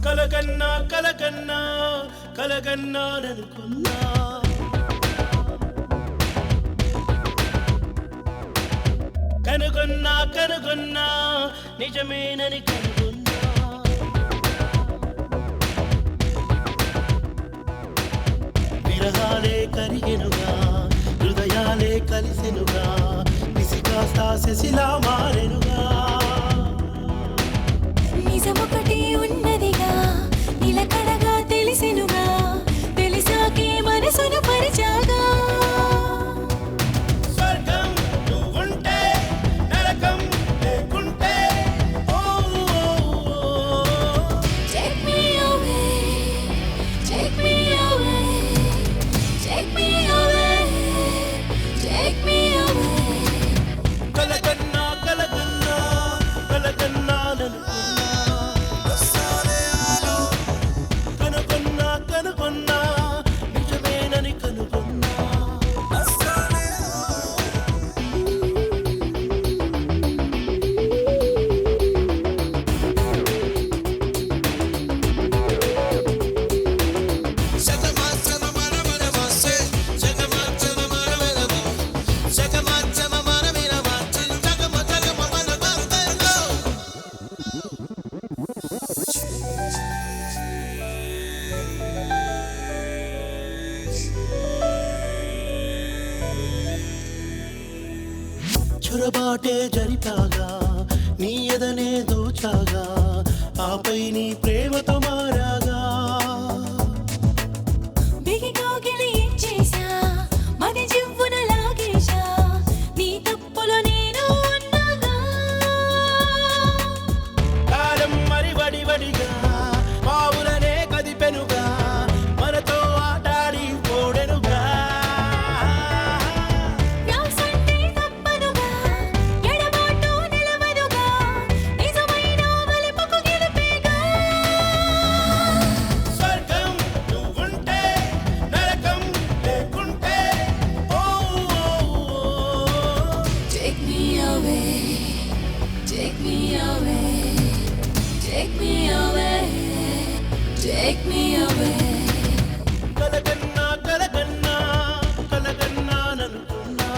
కలగన్నా కలగన్నా కలగన్నాననుకున్నా కనుగొన్నా కనుగొన్నా నిజమేనని కనుగొన్నా విరహాలే కరిగెనుగా హృదయాలే కలిసెనుగా నిసికాస్తా శశిలా మారెనుగా నిజమొకటి ఉన్నదిగా నిలకడగా తెలిసెనుగా తెలిసాకే మనసును పరిచాగా స్వర్గం నువ్వుంటే నరకం లేకుంటే Take me away, take me away, take me away, take me away. కలగన్నా కలగన్నా కలగన్నాననుకున్నా కనుగొన్నా కనుగొన్నా నిజమేనని కనుగొన్నా చొరబాటే జరిపాగా నీ ఎదనే దోచాగా ఆపై నీ ప్రేమతో మారాగా బిగి కోగిలి ఇచ్చేసా మది జివ్వున లాగేశా నీ తప్పులో నేను ఉన్నాగా కాలం మరి వడివడిగా పావులనే కదిపెనుగా మనతో ఆటాడి పోడెనుగా వ్యాసంటే తప్పనుగా ఎడబాటు నిలవనుగా నిజమైన వలపుకు గెలిపేగా స్వర్గం నువ్వుంటే నరకం లేకుంటే Take me away, take me away, take me away, take me away. కలగన్నా కలగన్నా కలగన్నాననుకున్నా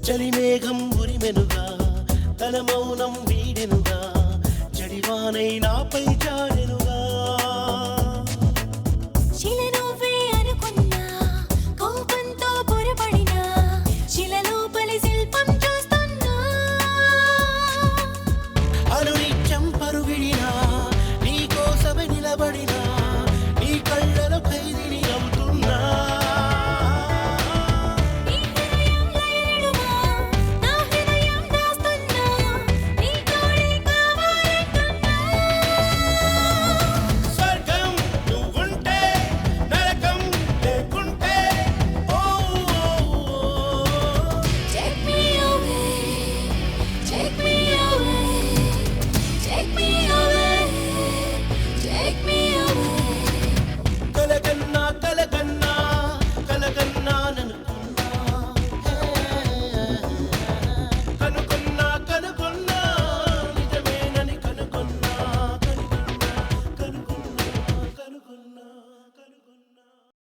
చలిమేఘం ఉరిమెనుగా తన మౌనం వీడెనుగా జడివానై నాపై జారెనుగా